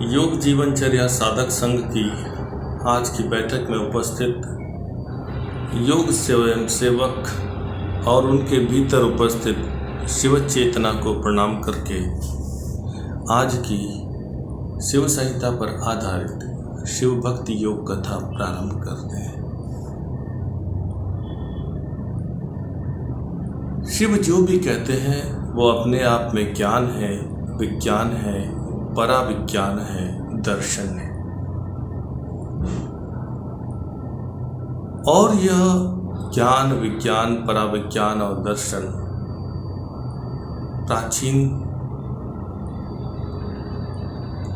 योग जीवनचर्या साधक संघ की आज की बैठक में उपस्थित योग स्वयं सेवक और उनके भीतर उपस्थित शिव चेतना को प्रणाम करके आज की शिव संहिता पर आधारित शिव भक्ति योग कथा प्रारंभ करते हैं। शिव जो भी कहते हैं वो अपने आप में ज्ञान है, विज्ञान है, पराविज्ञान है, दर्शन है। और यह ज्ञान, विज्ञान, पराविज्ञान और दर्शन प्राचीन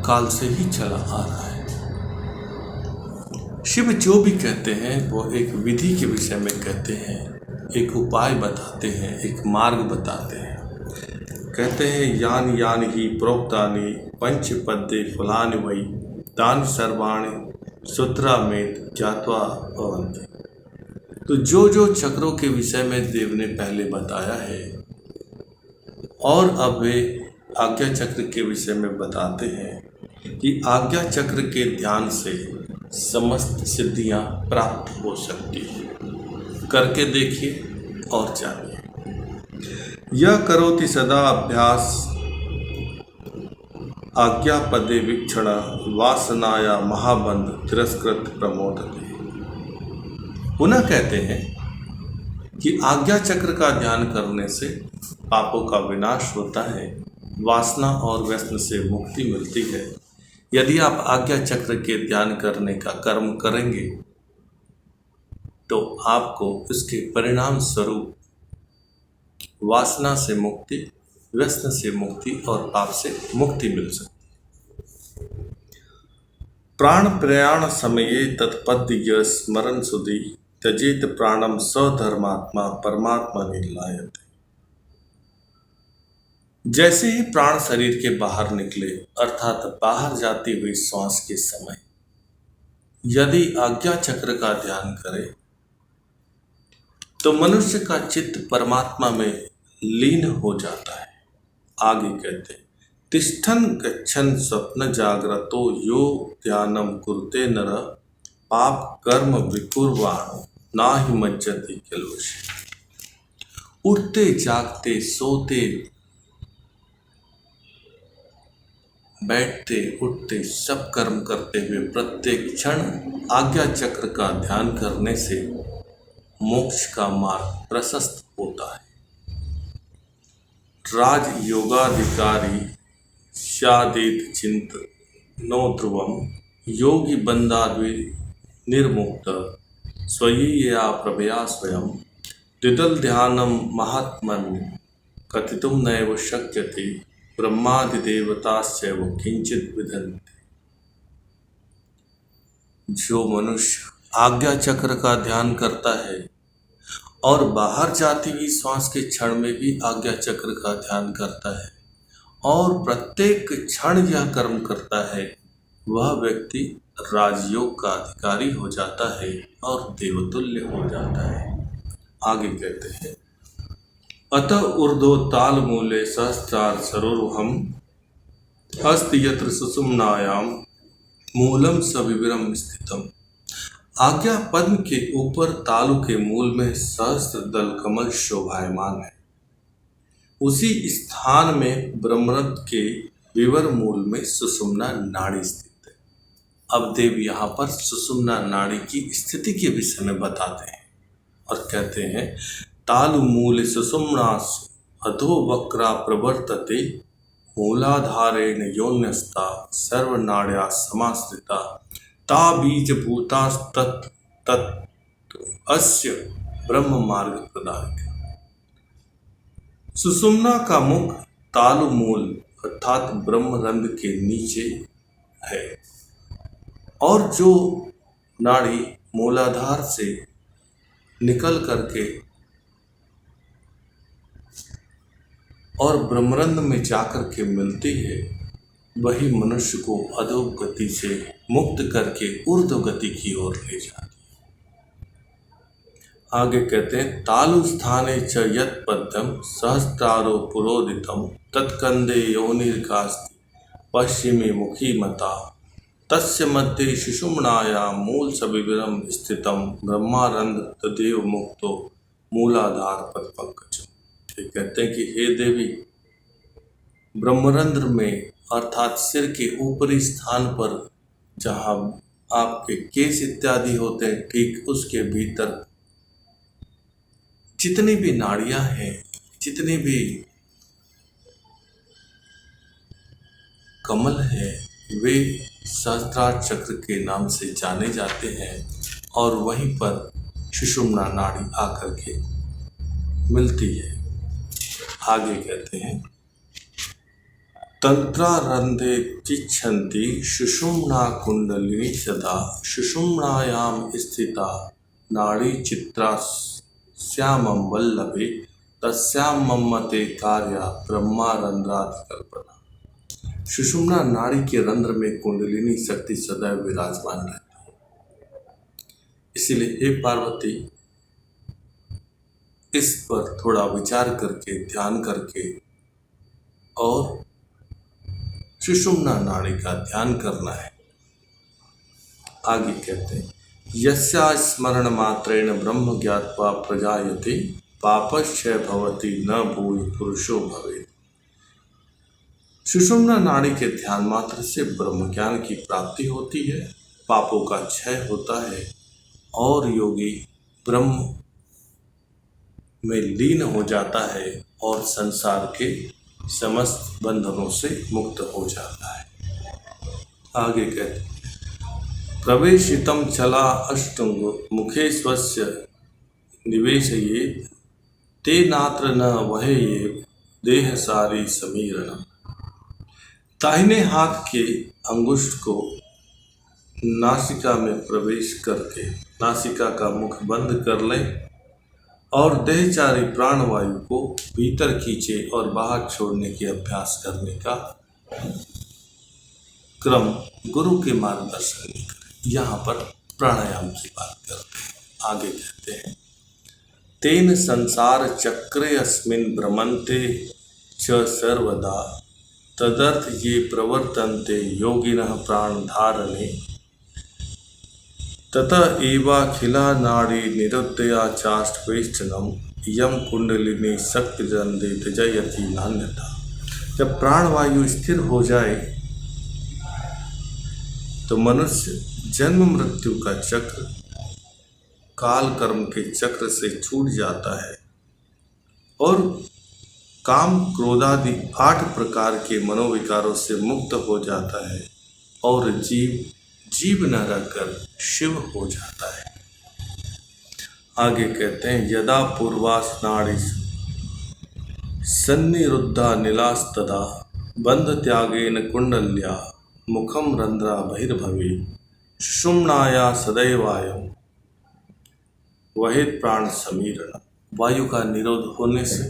काल से ही चला आ रहा है। शिव जो भी कहते हैं वो एक विधि के विषय में कहते हैं, एक उपाय बताते हैं, एक मार्ग बताते हैं। कहते हैं यान यान ही प्रोक्तानि पंचपद्ये फलानि वै तानि सर्वाणि सूत्रामेत ज्ञात्वा भवन्ति। तो जो चक्रों के विषय में देव ने पहले बताया है और अब वे आज्ञा चक्र के विषय में बताते हैं कि आज्ञा चक्र के ध्यान से समस्त सिद्धियां प्राप्त हो सकती हैं। करके देखिए और जानिए। यह करोति सदा अभ्यास आज्ञा पदे वीक्षण वासनाया महाबंध तिरस्कृत प्रमोदते। पुनः कहते हैं कि आज्ञा चक्र का ध्यान करने से पापों का विनाश होता है, वासना और व्यसन से मुक्ति मिलती है। यदि आप आज्ञा चक्र के ध्यान करने का कर्म करेंगे तो आपको इसके परिणाम स्वरूप वासना से मुक्ति, व्यसन से मुक्ति और पाप से मुक्ति मिल सकती। प्राण प्रयाण समये तत्पद्य स्मरण सुधि त्यजेत प्राणम स्वधर्मात्मा परमात्मा निर्लायते। जैसे ही प्राण शरीर के बाहर निकले अर्थात बाहर जाती हुई श्वास के समय यदि आज्ञा चक्र का ध्यान करे तो मनुष्य का चित्त परमात्मा में लीन हो जाता है। आगे कहते हैं तिष्ठन गच्छन स्वप्न जागृतो यो ध्यानम कुरुते नर पाप कर्म विकुर्वाण नाहि मज्जति किल्बिषम्। उठते जागते सोते बैठते उठते सब कर्म करते हुए प्रत्येक क्षण आज्ञा चक्र का ध्यान करने से मोक्ष का मार्ग प्रशस्त होता है। राज योगाधिकारी स्यादेत चिंत नो ध्रुवम योगी बंधाद्वि निर्मुक्त स्वय्या प्रभया स्वयं द्विदल ध्यानम महात्मन कथितुम नैव शक्यते ब्रह्मादिदेवताश्चैव किंचित विदन्ति। जो मनुष्य आज्ञा चक्र का ध्यान करता है और बाहर जाती हुई श्वास के क्षण में भी आज्ञा चक्र का ध्यान करता है और प्रत्येक क्षण यह कर्म करता है, वह व्यक्ति राजयोग का अधिकारी हो जाता है और देवतुल्य हो जाता है। आगे कहते हैं अतः ऊर्ध्व ताल मूले सहस्रार सरोरुहम अस्ति यत्र सुषुम्नायाम मूलम सविवरम स्थितम। आज्ञा पद्म के ऊपर तालु के मूल में सहस्त्र दल कमल शोभायमान है। उसी स्थान में ब्रह्मरंध्र के विवर मूल में सुषुम्ना नाड़ी स्थित है। अब देव यहाँ पर सुषुम्ना नाड़ी की स्थिति के विषय में बताते हैं और कहते हैं तालु मूल सुषुम्नासु अधो वक्रा प्रवर्तते मूलाधारेण योन्यस्ता सर्वनाड्या समाश्रिता ता बीज भूतास्तत् तत् अस्य ब्रह्म मार्ग प्रदायक। सुषुम्ना का मुख तालु मूल अर्थात ब्रह्मरंध्र के नीचे है और जो नाड़ी मूलाधार से निकल करके और ब्रह्मरंध्र में जाकर के मिलती है, वही मनुष्य को अधोगति से मुक्त करके ऊर्ध्व गति की ओर ले जाती है। आगे कहते हैं तालु स्थाने च यत् पद्यम सहस्रारो पुरोदितम तत्कंदे योनिर्गास्ति पश्चिमे मुखी मता तस्य मध्ये सुषुम्नायां मूल सविवरम स्थितम ब्रह्मारंध्र तदेव मुक्तो मूलाधार पद पंकजम। ये कहते हैं कि हे देवी, ब्रह्मरंध्र में अर्थात सिर के ऊपरी स्थान पर जहाँ आपके केश इत्यादि होते हैं, ठीक उसके भीतर जितनी भी नाड़ियां हैं, जितने भी कमल हैं, वे सहस्त्रार चक्र के नाम से जाने जाते हैं और वहीं पर सुषुम्ना नाड़ी आकर के मिलती है। आगे कहते हैं तंत्रारंधे चिच्छन्ति सुषुम्ना कुंडलिनी सदा सुषुम्नायाम स्थिता नाड़ी चित्रा श्यामं वल्लभे तस्यां मम्मते कार्या ब्रह्मारंध्राधिकल्पना। सुषुम्ना नाड़ी के रंध्र में कुंडलिनी शक्ति सदैव विराजमान रहती है। इसीलिए हे पार्वती, इस पर थोड़ा विचार करके, ध्यान करके और सुषुम्ना नाड़ी का ध्यान करना है। आगे कहते हैं यस्या स्मरण मात्रेण ब्रह्म ज्ञात्वा प्रजायते पापश्चय भवति न भूय पुरुषो भवेत्। सुषुम्ना नाड़ी के ध्यान मात्र से ब्रह्म ज्ञान की प्राप्ति होती है, पापों का क्षय होता है और योगी ब्रह्म में लीन हो जाता है और संसार के समस्त बंधनों से मुक्त हो जाता है। आगे कहते हैं प्रवेशितम चला अष्टुंग मुखे स्वस्य निवेशयेत् ते नात्र न वहेयेव देह सारी समीरण। दाहिने हाथ के अंगुष्ठ को नासिका में प्रवेश करके नासिका का मुख बंद कर लें और देहचारी प्राणवायु को भीतर खींचे और बाहर छोड़ने के अभ्यास करने का क्रम गुरु के मार्गदर्शन में करें। यहाँ पर प्राणायाम की बात करते हैं। आगे कहते हैं तेन संसार चक्रे अस्मिन् भ्रमन्ते च सर्वदा तदर्थ ये प्रवर्तन्ते योगिनः प्राण धारणे ततः एवाखिला नाड़ी निरुद्धया चाष्टवेष्टनम यम कुंडलिनी शक्ति जन्ते त्यजयति नान्यथा। जब प्राणवायु स्थिर हो जाए तो मनुष्य जन्म मृत्यु का चक्र, काल कर्म के चक्र से छूट जाता है और काम क्रोधादि 8 प्रकार के मनोविकारों से मुक्त हो जाता है और जीव न रहकर शिव हो जाता है। आगे कहते हैं यदा पूर्वास नाड़ी सन्निरुद्धा नीलास्तदा बंध त्यागेन कुंडल्या मुखम रंध्रा बहिर्भवे सुषुम्नाया सदैवायम वहित प्राण समीरण। वायु का निरोध होने से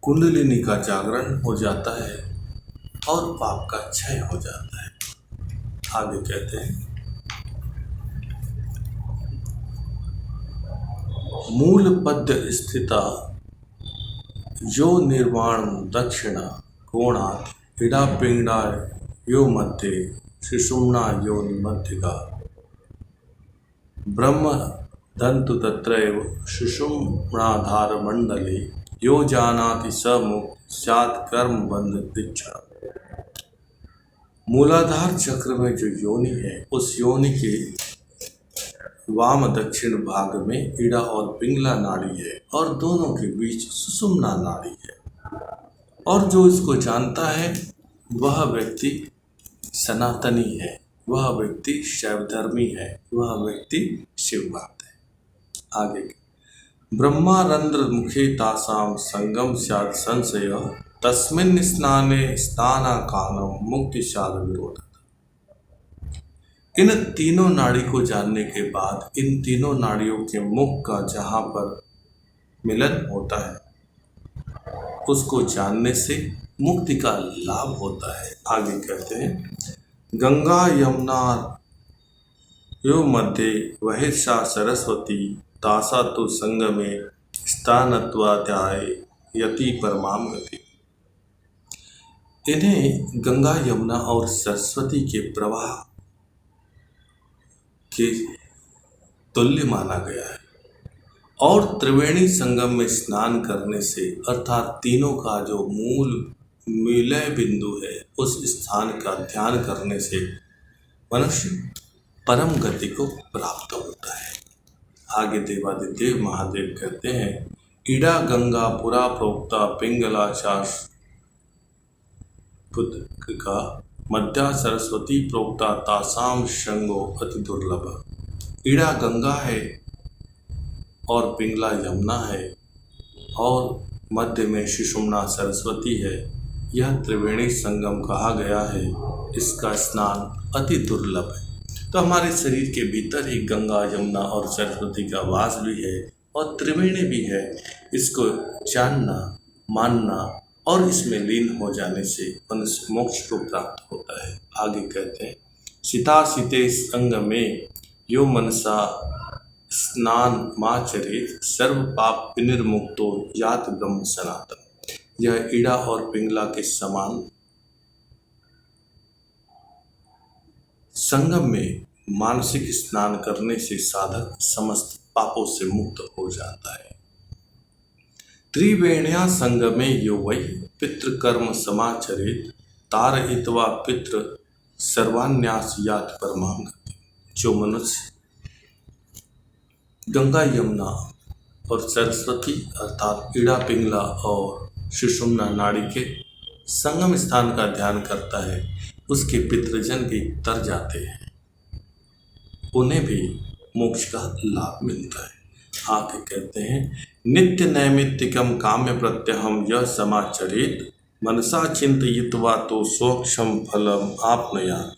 कुंडलिनी का जागरण हो जाता है और पाप का क्षय हो जाता है। आगे कहते हैं मूल पद्य स्थिता यो निर्वाण दक्षिणा कोणात् इडा पिंडा यो मध्य सुषुम्ना यो मध्यगा ब्रह्म दंतु तत्रैव सुषुम्नाधार मंडले यो जानाति स मुक्त स्यात् कर्म बंध दीक्षा। मूलाधार चक्र में जो योनि है, उस योनि के वाम दक्षिण भाग में इड़ा और पिंगला नाड़ी है और दोनों के बीच सुषुम्ना नाड़ी है। और जो इसको जानता है वह व्यक्ति सनातनी है, वह व्यक्ति शैवधर्मी है, वह व्यक्ति शिव भक्त है। आगे ब्रह्मारंध्र मुखे तासाम संगम स्यात् संशय तस्मिन् स्नाने स्नानाकालम मुक्तिशाल विरोध। इन तीनों नाड़ी को जानने के बाद इन तीनों नाड़ियों के मुख का जहाँ पर मिलन होता है उसको जानने से मुक्ति का लाभ होता है। आगे कहते हैं गंगा यमुना यो मध्य वहिषा सरस्वती तासा तो संगमे स्थानत्वाध्याय यति परमाम गति। इन्हें गंगा यमुना और सरस्वती के प्रवाह के तुल्य माना गया है और त्रिवेणी संगम में स्नान करने से अर्थात तीनों का जो मूल मिलय बिंदु है उस स्थान का ध्यान करने से मनुष्य परम गति को प्राप्त होता है। आगे देवादिदेव महादेव कहते हैं, इड़ा गंगा पुरा प्रोक्ता पिंगलाचार पुत्र का मध्या सरस्वती प्रोक्ता तासाम शंगो अति दुर्लभ। इड़ा गंगा है और पिंगला यमुना है और मध्य में सुषुम्ना सरस्वती है। यह त्रिवेणी संगम कहा गया है। इसका स्नान अति दुर्लभ है। तो हमारे शरीर के भीतर ही गंगा यमुना और सरस्वती का वास भी है और त्रिवेणी भी है। इसको जानना, मानना और इसमें लीन हो जाने से मनुष्य मोक्ष को प्राप्त होता है। आगे कहते हैं, सीता सीते संग में यो मनसा स्नान माचरेत सर्व पाप विनिर्मुक्तो यात ब्रह्म सनातन। यह इड़ा और पिंगला के समान संगम में मानसिक स्नान करने से साधक समस्त पापों से मुक्त हो जाता है। त्रिवेण्या संगमे यो वै पितृकर्म समाचरित तारयित्वा पितृ सर्वान्यास यात परमां गति। जो मनुष्य गंगा यमुना और सरस्वती अर्थात इड़ा पिंगला और सुषुम्ना नाड़ी के संगम स्थान का ध्यान करता है, उसके पितृजन भी तर जाते हैं, उन्हें भी मोक्ष का लाभ मिलता है। आगे कहते हैं, नित्य नैमित्तिकम काम्य प्रत्यहम यह समाचरित मनसा चिंतयित्वा तो सोक्षम फलम आपनयात्।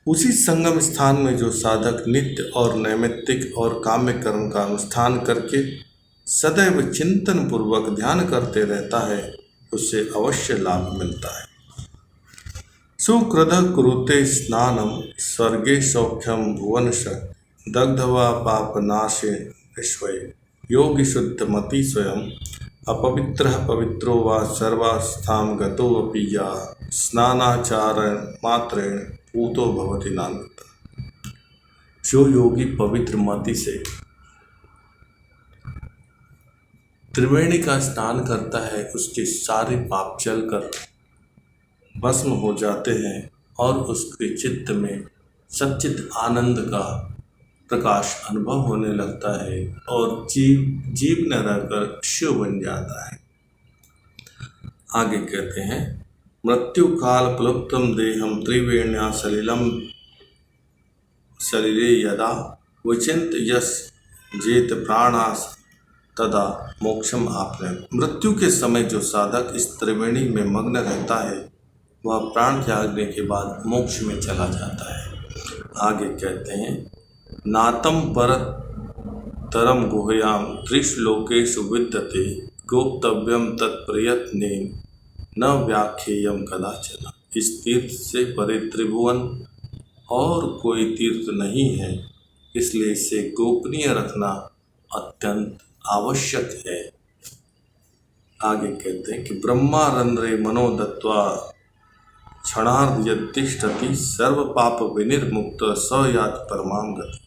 उसी संगम स्थान में जो साधक नित्य और नैमित्तिक और काम्य कर्म का अनुष्ठान करके सदैव चिंतन पूर्वक ध्यान करते रहता है, उससे अवश्य लाभ मिलता है। सुकृत कुरुते स्नानम स्वर्गे सौख्यम भुवनश दग्धवा पापनाशे विश्वये योगी शुद्धमति स्वयं अपवित्रः पवित्रो वा सर्वास्थां गतोऽपि या स्नानाचारण मात्रेण पूतो भवति नान्यथा। जो योगी पवित्र मति से त्रिवेणी का स्नान करता है, उसके सारे पाप जलकर भस्म हो जाते हैं और उसके चित्त में सच्चित आनंद का प्रकाश अनुभव होने लगता है और जीव न रहकर शिव बन जाता है। आगे कहते हैं, मृत्यु काल प्लुप्तम देहम त्रिवेण्या सलिलम शरीरे यदा विचिंत यस जेत प्राणास तदा मोक्षम आपने। मृत्यु के समय जो साधक इस त्रिवेणी में मग्न रहता है, वह प्राण त्यागने के बाद मोक्ष में चला जाता है। आगे कहते हैं, नातम पर तरम गुह्याम त्रिश्लोकेषु विद्यते गोप्तव्यम तत्प्रयत्नेन न व्याख्येयम कदाचन। इस तीर्थ से परे त्रिभुवन और कोई तीर्थ नहीं है, इसलिए इसे गोपनीय रखना अत्यंत आवश्यक है। आगे कहते हैं कि ब्रह्मारंध्रे मनो दत्वा क्षणार्ध यत्तिष्ठति सर्व पाप विनिर्मुक्त स यात परमां गति।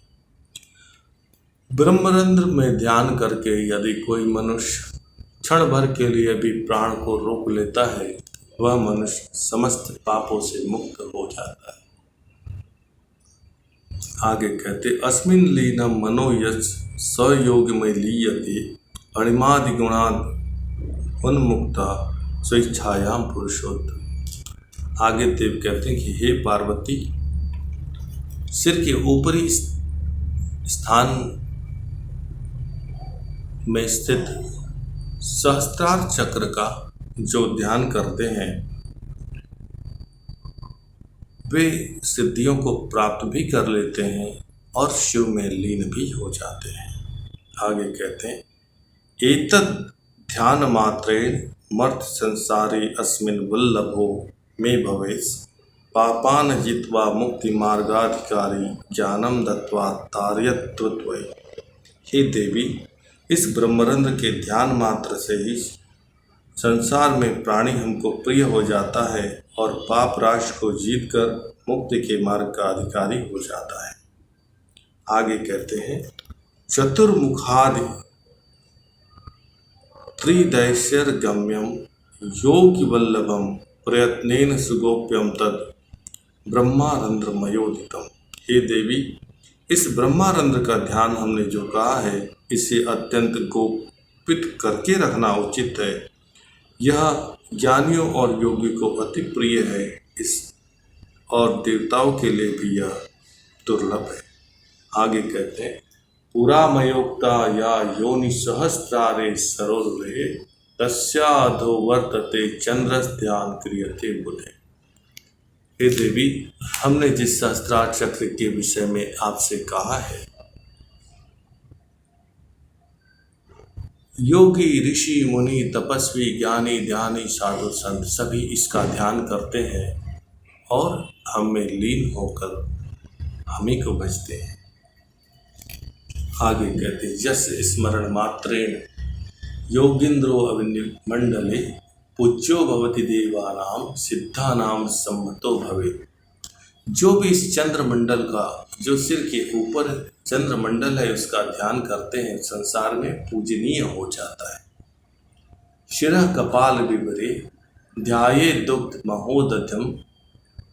ब्रह्मरंध्र में ध्यान करके यदि कोई मनुष्य क्षण भर के लिए भी प्राण को रोक लेता है, वह मनुष्य समस्त पापों से मुक्त हो जाता है। आगे कहते, अस्मिन् लीनं मनो यस् स योगमय लीयते अणिमादि गुणान् उन्मुक्ता स्वेच्छायां पुरुषोत्तम। आगे देव कहते हैं कि हे पार्वती, सिर के ऊपरी स्थान में स्थित सहस्त्रार चक्र का जो ध्यान करते हैं, वे सिद्धियों को प्राप्त भी कर लेते हैं और शिव में लीन भी हो जाते हैं। आगे कहते हैं, एतद् ध्यान मात्रेण मर्त संसारे अस्मिन् वल्लभो में भवेश पापान जित्वा मुक्ति मार्गाधिकारी ज्ञानम दत्वा तारयत्वत्वय। हे देवी, इस ब्रह्मरंध्र के ध्यान मात्र से ही संसार में प्राणी हमको प्रिय हो जाता है और पाप राशि को जीतकर मुक्ति के मार्ग का अधिकारी हो जाता है। आगे कहते हैं, चतुर्मुखादि त्रिदैश्वर्यगम्यं योगिवल्लभं प्रयत्नेन सुगोप्यं तद ब्रह्मारंध्रमयोदितम्। हे देवी, इस ब्रह्मारंध्र का ध्यान हमने जो कहा है, इसे अत्यंत गोपित करके रखना उचित है। यह ज्ञानियों और योगी को अति प्रिय है, इस और देवताओं के लिए भी यह दुर्लभ है। आगे कहते हैं, पुरामयोक्ता या योनि सहस्रारे सरोरुहे तस्याधो वर्तते चंद्रस ध्यान क्रियते बुधे। हे देवी, हमने जिस सहस्त्रार चक्र के विषय में आपसे कहा है, योगी ऋषि मुनि तपस्वी ज्ञानी ध्यानी साधु संत सभी इसका ध्यान करते हैं और हम में लीन होकर हम ही को भजते हैं। आगे कहते हैं, यस स्मरण मात्रेण योगिंद्रो अविनिमंडले पूज्यो भवति देवानाम सिद्धानाम सम्मतो भवे। जो भी इस चंद्रमंडल का, जो सिर के ऊपर चंद्रमंडल है, उसका ध्यान करते हैं, संसार में पूजनीय हो जाता है। शिरः कपाल विवरे ध्याये दुग्ध महोदध्यम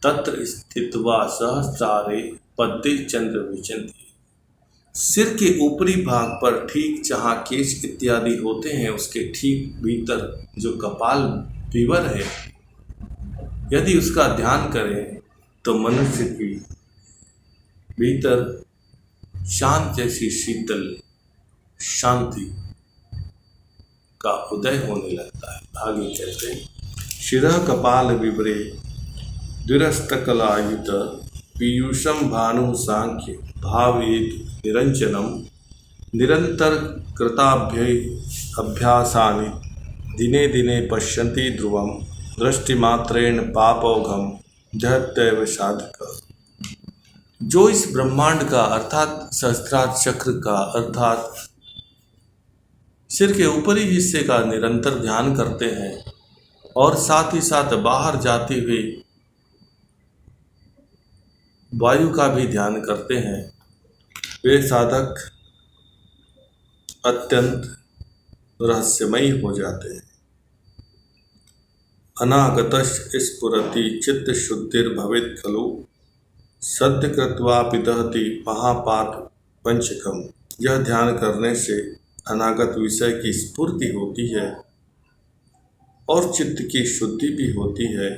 तत्र स्थित्वा सहस्रारे पद्मे चंद्र विचंति। सिर के ऊपरी भाग पर ठीक जहाँ केश इत्यादि होते हैं, उसके ठीक भीतर जो कपाल विवर है, यदि उसका ध्यान करें तो मनुष्य की भीतर शांत जैसी शीतल शांति का उदय होने लगता है। आगे कहते हैं, शिरः कपाल विवरे द्विरस्तकलायुत पीयूषम भानु सांख्य भावेत निरंजनम निरंतर अभ्यासानि दिने दिने पश्यन्ति ध्रुवम दृष्टिमात्रेण पापौघम जहत्यैव साधक। जो इस ब्रह्मांड का अर्थात सहस्त्रार चक्र का अर्थात सिर के ऊपरी हिस्से का निरंतर ध्यान करते हैं और साथ ही साथ बाहर जाती हुई वायु का भी ध्यान करते हैं, वे साधक अत्यंत रहस्यमयी हो जाते हैं। अनागतश्च स्फुरति चित्त शुद्धिर्भवेत् खलु सद्य कृत्वापि दहति महापात पंचकम। यह ध्यान करने से अनागत विषय की स्फूर्ति होती है और चित्त की शुद्धि भी होती है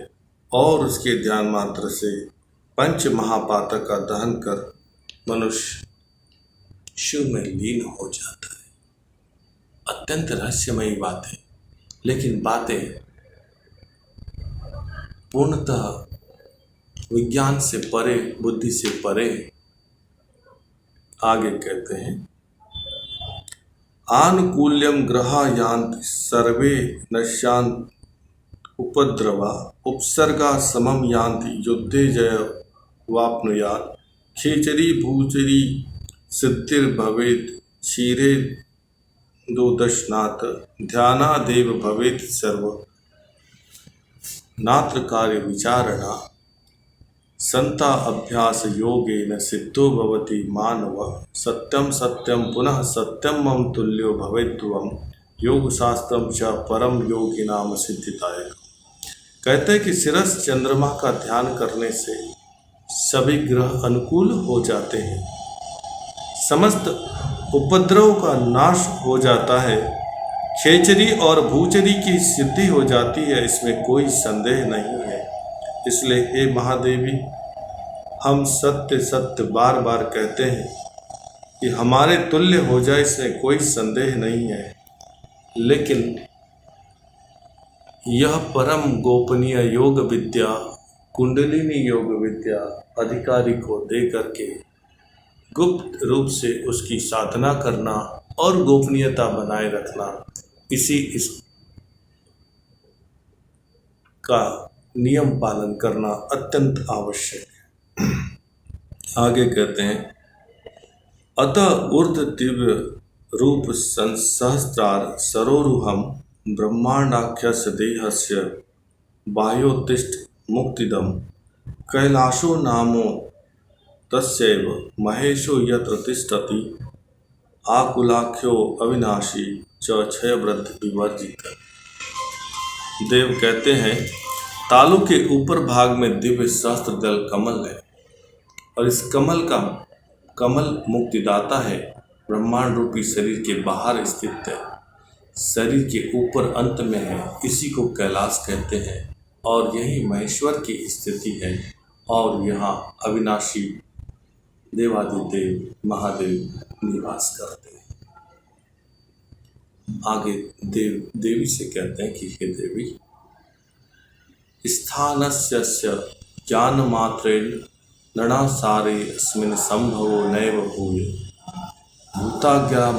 और उसके ध्यान मात्र से पंच महापातक का दहन कर मनुष्य शिव में लीन हो जाता है। अत्यंत रहस्यमयी बातें, लेकिन बातें पूर्णतः विज्ञान से परे, बुद्धि से परे। आगे कहते हैं, आनुकूल्यम ग्रहा यान्ति सर्वे नश्यांत उपद्रवा उपसर्गा समम यान्ति युद्धे जय वाप्नुयात् खेचरी भूचरी सिद्धिर्भवेत् क्षीरे दोदशनाथ ध्यानादेव भवेत् सर्व नात्र कार्य विचारणा संता अभ्यास योगेन सिद्धो भवति मानव सत्यम सत्यम पुनः सत्यम मम तुल्यो भवेद्ध्रुवम् योग शास्त्रम च परम योगी नाम सिद्धिताय। कहते हैं कि शिरस चंद्रमा का ध्यान करने से सभी ग्रह अनुकूल हो जाते हैं, समस्त उपद्रव का नाश हो जाता है, खेचरी और भूचरी की सिद्धि हो जाती है, इसमें कोई संदेह नहीं है। इसलिए हे महादेवी, हम सत्य सत्य बार बार कहते हैं कि हमारे तुल्य हो जाए, इसमें कोई संदेह नहीं है। लेकिन यह परम गोपनीय योग विद्या, कुंडलिनी योग विद्या अधिकारी को दे करके गुप्त रूप से उसकी साधना करना और गोपनीयता बनाए रखना, इस का नियम पालन करना अत्यंत आवश्यक है। आगे कहते हैं, अतः ऊर्ध दिव्य रूप सहस्त्रार सरोरुहम ब्रह्मांडाख्यस्य देहस्य बाह्योत्तिष्ठ मुक्तिदम् कैलासो नामो तस्यैव महेशो यत्र तिष्ठति आकुलाख्यो अविनाशी च क्षयवृद्ध विवर्जित। देव कहते हैं, तालु के ऊपर भाग में दिव्य सहस्त्र दल कमल है और इस कमल मुक्तिदाता है। ब्रह्मांड रूपी शरीर के बाहर स्थित है, शरीर के ऊपर अंत में है, इसी को कैलाश कहते हैं और यही महेश्वर की स्थिति है और यहाँ अविनाशी देवादिदेव महादेव निवास करते हैं। आगे देवी से कहते हैं कि हे देवी, स्थानस्य ज्ञानमात्रेण नृणासारे अस्मिन् संभवो नैव भूय भूताज्ञां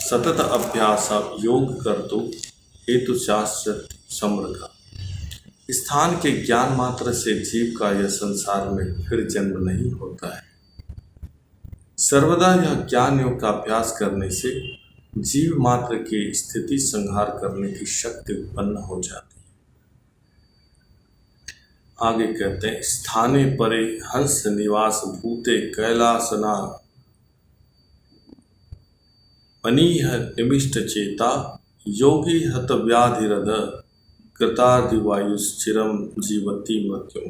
सतत अभ्यास योग कर्तु हेतु शास्त्र समृद्ध। स्थान के ज्ञान मात्र से जीव का यह संसार में फिर जन्म नहीं होता है। सर्वदा यह ज्ञान योग का अभ्यास करने से जीव मात्र की स्थिति संहार करने की शक्ति उत्पन्न हो जाती है। आगे कहते हैं, स्थाने परे हंस निवास भूते कैलासना मनीह निमिष्ट चेता योगी हत व्याधिरध कृतादिवायुश्चिरम जीवती मृत्यु।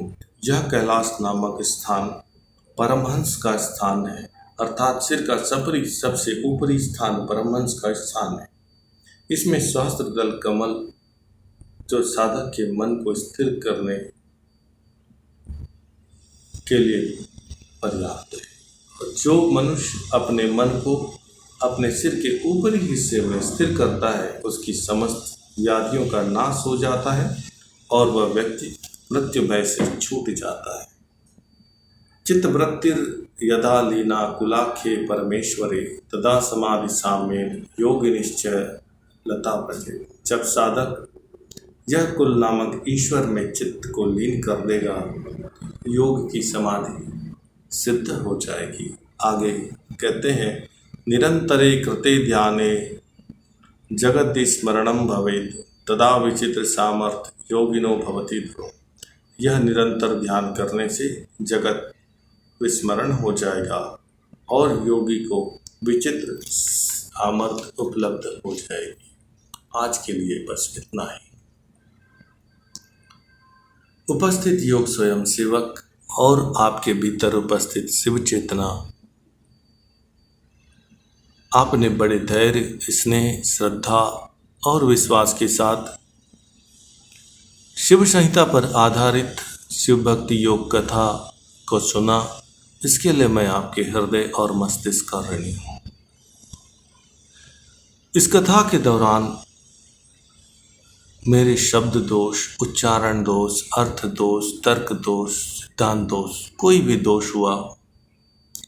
यह कैलाश नामक स्थान परमहंस का स्थान है, अर्थात सिर का सबसे ऊपरी स्थान परमहंस का स्थान है। इसमें सहस्त्र दल कमल जो साधक के मन को स्थिर करने के लिए पर्याप्त है। और जो मनुष्य अपने मन को अपने सिर के ऊपरी हिस्से में स्थिर करता है, उसकी समस्त व्याधियों का नाश हो जाता है और वह व्यक्ति मृत्यु भय से छूट जाता है। चित्तवृत्तिर यदा लीना कुलाख्ये परमेश्वरे तदा समाधि साम्येन योगी निश्चय लता प्रजे। जब साधक यह कुल नामक ईश्वर में चित्त को लीन कर देगा, योग की समाधि सिद्ध हो जाएगी। आगे कहते हैं, निरंतरे कृते ध्याने जगति स्मरणम भवेत् तदा विचित्र सामर्थ्य योगिनो भवति ध्रुव। यह निरंतर ध्यान करने से जगत विस्मरण हो जाएगा और योगी को विचित्र सामर्थ्य उपलब्ध हो जाएगी। आज के लिए बस इतना ही। उपस्थित योग स्वयं सेवक और आपके भीतर उपस्थित शिव चेतना आपने बड़े धैर्य, स्नेह, श्रद्धा और विश्वास के साथ शिव संहिता पर आधारित शिव भक्ति योग कथा को सुना, इसके लिए मैं आपके हृदय और मस्तिष्क का ऋणी हूँ। इस कथा के दौरान मेरे शब्द दोष, उच्चारण दोष, अर्थ दोष, तर्क दोष, सिद्धांत दोष, कोई भी दोष हुआ,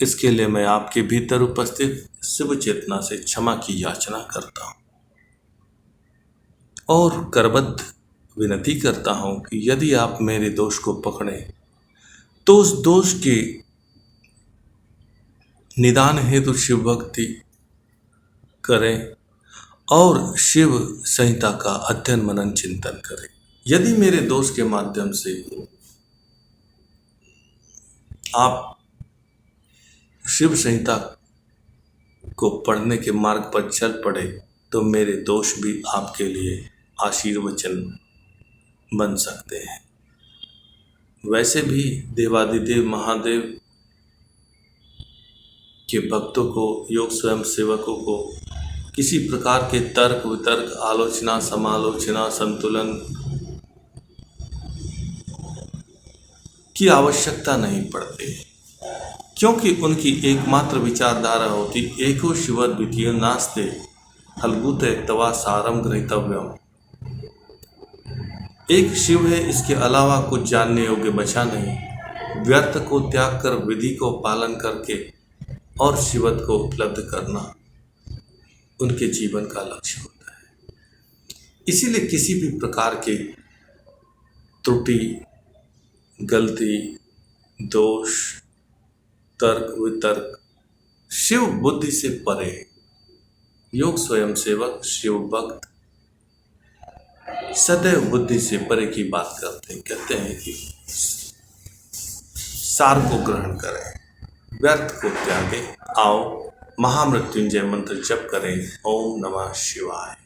इसके लिए मैं आपके भीतर उपस्थित शिव चेतना से क्षमा की याचना करता हूँ और करबद्ध विनती करता हूँ कि यदि आप मेरे दोष को पकड़ें तो उस दोष के निदान हेतु शिव भक्ति करें और शिव संहिता का अध्ययन मनन चिंतन करें। यदि मेरे दोष के माध्यम से आप शिव संहिता को पढ़ने के मार्ग पर चल पड़े तो मेरे दोष भी आपके लिए आशीर्वचन बन सकते हैं। वैसे भी देवादिदेव महादेव के भक्तों को, योग स्वयं सेवकों को किसी प्रकार के तर्क वितर्क, आलोचना, समालोचना, संतुलन की आवश्यकता नहीं पड़ती, क्योंकि उनकी एकमात्र विचारधारा होती एको शिव द्वितीयो नास्ते फल्गुते तवा सारम ग्रहीतव्यम। एक शिव है, इसके अलावा कुछ जानने योग्य बचा नहीं। व्यर्थ को त्याग कर विधि को पालन करके और शिवत्व को उपलब्ध करना उनके जीवन का लक्ष्य होता है। इसीलिए किसी भी प्रकार के त्रुटि, गलती, दोष, तर्क वितर्क शिव बुद्धि से परे, योग स्वयंसेवक शिव भक्त सदैव बुद्धि से परे की बात करते हैं। कहते हैं कि सार को ग्रहण करें, व्यर्थ को त्यागें। आओ महामृत्युंजय मंत्र जप करें। ओम नमः शिवाय।